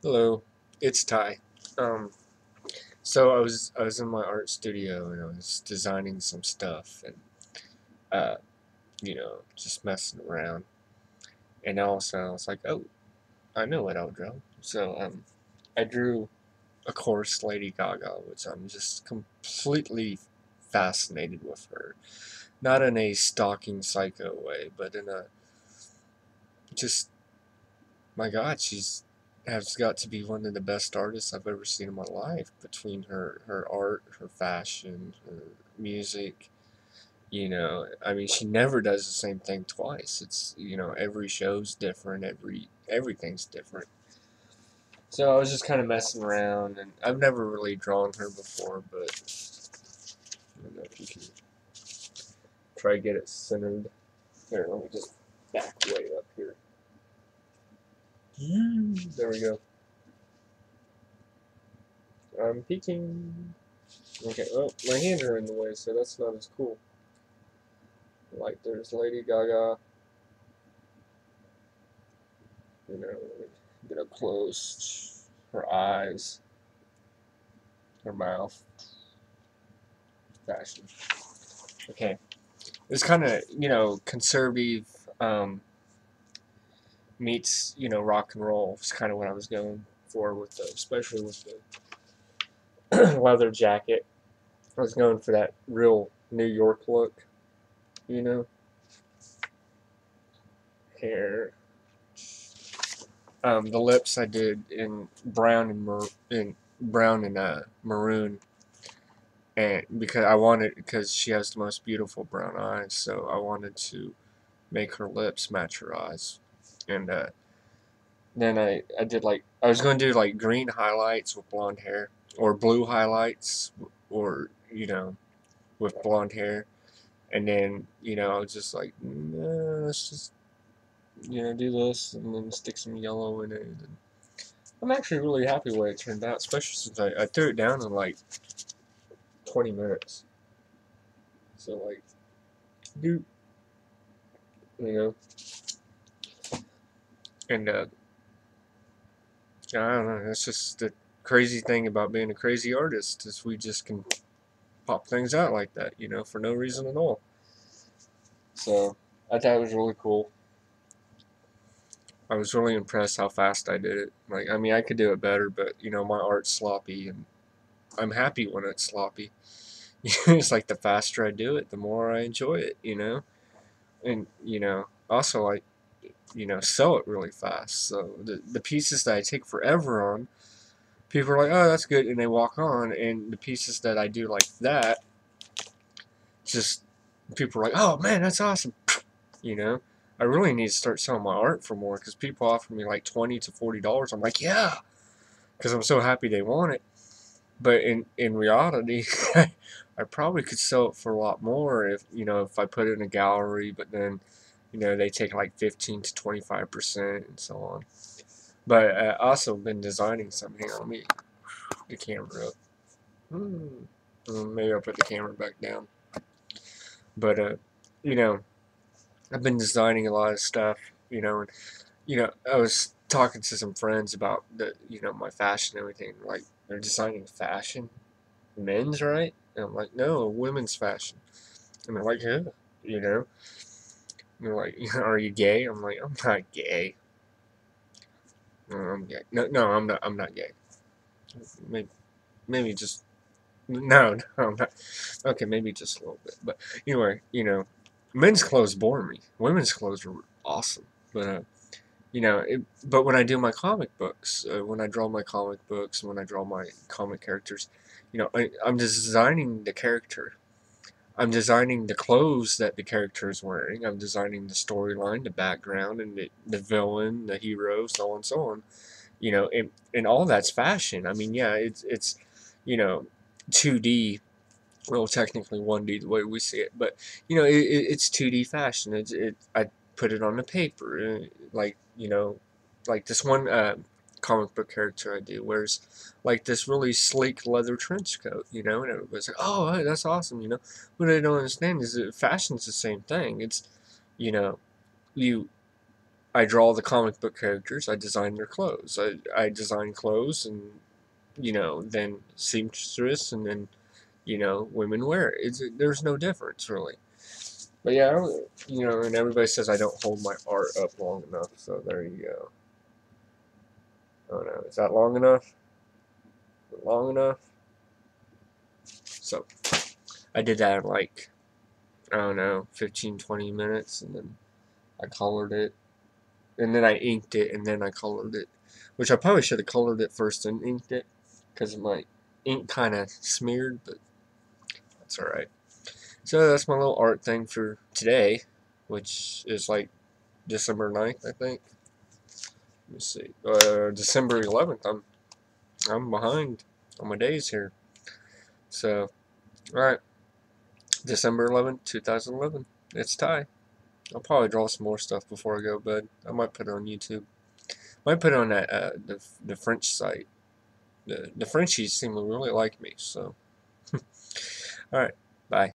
Hello, it's Ty. Um, so I was in my art studio and I was designing some stuff and uh, just messing around. And also I was like, oh, I know what I'll draw. So I drew, of course, Lady Gaga, which I'm just completely fascinated with her. Not in a stalking psycho way, but in a just my God, she's has got to be one of the best artists I've ever seen in my life. Between her art, her fashion, her music, I mean, she never does the same thing twice. It's every show's different, everything's different. So I was just kind of messing around, and I've never really drawn her before, but I don't know if you can try to get it centered. Here, let me just back way up here. There we go. I'm peeking. Okay, oh, my hands are in the way, so that's not as cool. Like, there's Lady Gaga, get up close, her eyes, her mouth, fashion. Okay, it's kind of, conservative meets, rock and roll. It's kind of what I was going for with the, especially with the leather jacket. I was going for that real New York look, you know, hair. The lips I did in brown and maroon, and because she has the most beautiful brown eyes, so I wanted to make her lips match her eyes, and then I did like I was going to do like green highlights with blonde hair, or blue highlights, or with blonde hair, and then I was just like, no, let's just do this, and then stick some yellow in it. And I'm actually really happy the way it turned out, especially since I threw it down in like 20 minutes. So like, you you know, and I don't know. That's just the crazy thing about being a crazy artist is we just can pop things out like that, for no reason at all. So I thought it was really cool. I was really impressed how fast I did it. Like, I mean, I could do it better, but my art's sloppy, and I'm happy when it's sloppy. It's like the faster I do it, the more I enjoy it. And also I sell it really fast. So the pieces that I take forever on, people are like, oh, that's good, and they walk on. And the pieces that I do like that, just people are like, oh man, that's awesome. You know, I really need to start selling my art for more because people offer me like $20 to $40. I'm like, yeah, because I'm so happy they want it. But in reality, I probably could sell it for a lot more if I put it in a gallery. But then they take like 15 to 25% and so on. But I also been designing some. Here, let me put the camera up. Maybe I'll put the camera back down. But you know, I've been designing a lot of stuff. And I was talking to some friends about my fashion and everything. Like, they're designing fashion, men's, right? And I'm like, no, women's fashion. And they're like, yeah, you know. And they're like, are you gay? I'm like, I'm not gay. No, I'm gay. No, no, I'm not. I'm not gay. Maybe just no, no, I'm not. Okay, maybe just a little bit. But anyway, men's clothes bore me. Women's clothes are awesome. But but when I do my comic books, when I draw my comic books, when I draw my comic characters, I'm designing the character. I'm designing the clothes that the character is wearing. I'm designing the storyline, the background, and the villain, the hero, so on and so on. And all that's fashion. I mean, yeah, it's you know 2D, well, technically 1D the way we see it, but it's 2D fashion. I put it on the paper, like like this one comic book character I do wears like this really sleek leather trench coat, and everybody's like, oh, hey, that's awesome. What I don't understand is that fashion's the same thing. It's you know you I draw the comic book characters. I design their clothes. I design clothes, and then seamstress, and then women wear it. There's no difference really. But yeah, and everybody says I don't hold my art up long enough. So there you go. I don't know. Is that long enough? Is it long enough? So I did that in like, I don't know, 15, 20 minutes, and then I colored it, and then I inked it, and then I colored it, which I probably should have colored it first and inked it, because my ink kind of smeared, but that's alright. So that's my little art thing for today, which is like December 9th, I think. Let me see. December 11th. I'm behind on my days here. So, alright. December 11th, 2011. It's Ty. I'll probably draw some more stuff before I go to bed. I might put it on YouTube. Might put it on that the French site. The Frenchies seem to really like me, so. Alright. Bye.